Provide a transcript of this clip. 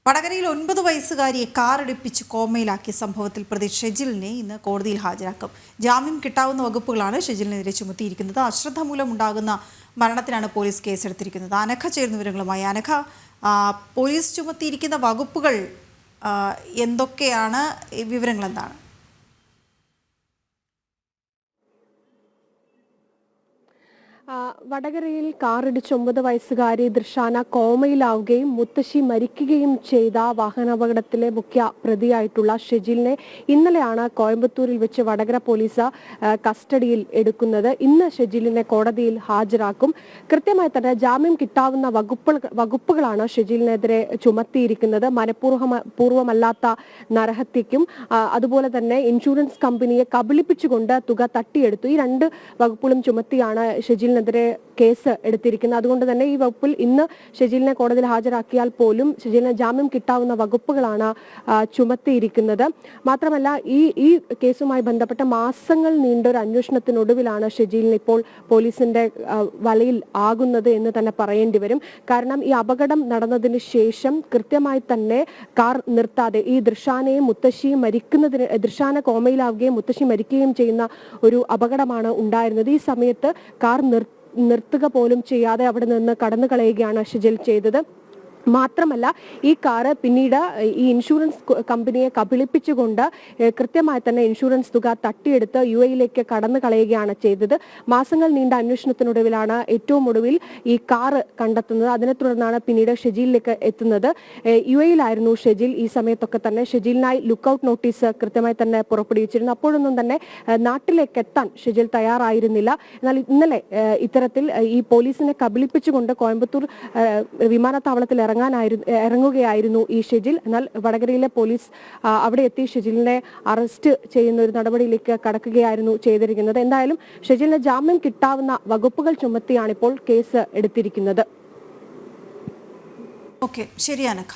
വടകരയിൽ 9 വയസ്സുകാരിയെ കാറിടിപ്പിച്ച് കോമയിലാക്കിയ സംഭവത്തിൽ പ്രതി ഷെജിലിനെ ഇന്ന് കോടതിയിൽ ഹാജരാക്കും. ജാമ്യം കിട്ടാവുന്ന വകുപ്പുകളാണ് ഷെജിലിനെതിരെ ചുമത്തിയിരിക്കുന്നത്. അശ്രദ്ധ മൂലമുണ്ടാകുന്ന മരണത്തിനാണ് പോലീസ് കേസെടുത്തിരിക്കുന്നത്. അനഘ ചേർന്ന വിവരങ്ങളുമായി. അനഘ, പോലീസ് ചുമത്തിയിരിക്കുന്ന വകുപ്പുകൾ എന്തൊക്കെയാണ്? വിവരങ്ങൾ എന്താണ്? വടകരയിൽ കാറിടിച്ച് 9 വയസ്സുകാരി ദൃശാന കോമയിലാവുകയും മുത്തശ്ശി മരിക്കുകയും ചെയ്ത വാഹനാപകടത്തിലെ മുഖ്യ പ്രതിയായിട്ടുള്ള ഷെജിലിനെ ഇന്നലെയാണ് കോയമ്പത്തൂരിൽ വെച്ച് വടകര പോലീസ് കസ്റ്റഡിയിൽ എടുക്കുന്നത്. ഇന്ന് ഷെജിലിനെ കോടതിയിൽ ഹാജരാക്കും. കൃത്യമായി തന്നെ ജാമ്യം കിട്ടാവുന്ന വകുപ്പുകളാണ് ഷെജിലിനെതിരെ ചുമത്തിയിരിക്കുന്നത്. മനഃപൂർവ്വമല്ലാത്ത നരഹത്യക്കും അതുപോലെ തന്നെ ഇൻഷുറൻസ് കമ്പനിയെ കബളിപ്പിച്ചുകൊണ്ട് തുക തട്ടിയെടുത്തു. ഈ 2 വകുപ്പുകളും ചുമത്തിയാണ് ഷെജിലിനെതിരെ കേസ് എടുത്തിരിക്കുന്നത്. അതുകൊണ്ട് തന്നെ ഈ വകുപ്പിൽ ഇന്ന് ഷെജിലിനെ കോടതിയിൽ ഹാജരാക്കിയാൽ പോലും ഷെജിലിന് ജാമ്യം കിട്ടാവുന്ന വകുപ്പുകളാണ് ചുമത്തിയിരിക്കുന്നത്. മാത്രമല്ല ഈ കേസുമായി ബന്ധപ്പെട്ട മാസങ്ങൾ നീണ്ട ഒരു അന്വേഷണത്തിനൊടുവിലാണ് ഷെജിലിന് ഇപ്പോൾ പോലീസിന്റെ വലയിൽ ആകുന്നത് എന്ന് തന്നെ പറയേണ്ടി വരും. കാരണം ഈ അപകടം നടന്നതിന് ശേഷം കൃത്യമായി തന്നെ കാർ നിർത്താതെ ഈ ദൃശാനയും മുത്തശ്ശിയും ദൃശാന കോമയിലാവുകയും മുത്തശ്ശി മരിക്കുകയും ചെയ്യുന്ന ഒരു അപകടമാണ് ഉണ്ടായിരുന്നത്. ഈ സമയത്ത് കാർ നിർത്തുക പോലും ചെയ്യാതെ അവിടെ നിന്ന് കടന്നു കളയുകയാണ് ഷെജിൽ ചെയ്തത്. മാത്രമല്ല ഈ കാറ് പിന്നീട് ഈ ഇൻഷുറൻസ് കമ്പനിയെ കബളിപ്പിച്ചുകൊണ്ട് കൃത്യമായി തന്നെ ഇൻഷുറൻസ് തുക തട്ടിയെടുത്ത് UAE-യിലേക്ക് കടന്നു കളയുകയാണ് ചെയ്തത്. മാസങ്ങൾ നീണ്ട അന്വേഷണത്തിനൊടുവിലാണ് ഏറ്റവും ഒടുവിൽ ഈ കാറ് കണ്ടെത്തുന്നത്. അതിനെ തുടർന്നാണ് പിന്നീട് ഷെജിലിലേക്ക് എത്തുന്നത്. UAE-യിലായിരുന്നു ഷെജിൽ. ഈ സമയത്തൊക്കെ തന്നെ ഷെജിലിനായി ലുക്കൌട്ട് നോട്ടീസ് കൃത്യമായി തന്നെ പുറപ്പെടുവിച്ചിരുന്നു. അപ്പോഴൊന്നും തന്നെ നാട്ടിലേക്ക് എത്താൻ ഷെജിൽ തയ്യാറായിരുന്നില്ല. എന്നാൽ ഇന്നലെ ഇത്തരത്തിൽ ഈ പോലീസിനെ കബളിപ്പിച്ചുകൊണ്ട് കോയമ്പത്തൂർ വിമാനത്താവളത്തിൽ ഇറങ്ങുകയായിരുന്നു ഈ ഷെജിൽ. എന്നാൽ വടകരയിലെ പോലീസ് അവിടെ എത്തി ഷെജിലിനെ അറസ്റ്റ് ചെയ്യുന്ന ഒരു നടപടിയിലേക്ക് കടക്കുകയായിരുന്നു ചെയ്തിരിക്കുന്നത്. എന്തായാലും ഷെജിലിന് ജാമ്യം കിട്ടാവുന്ന വകുപ്പുകൾ ചുമത്തിയാണ് ഇപ്പോൾ കേസ് എടുത്തിരിക്കുന്നത്. ശരി അനഘ.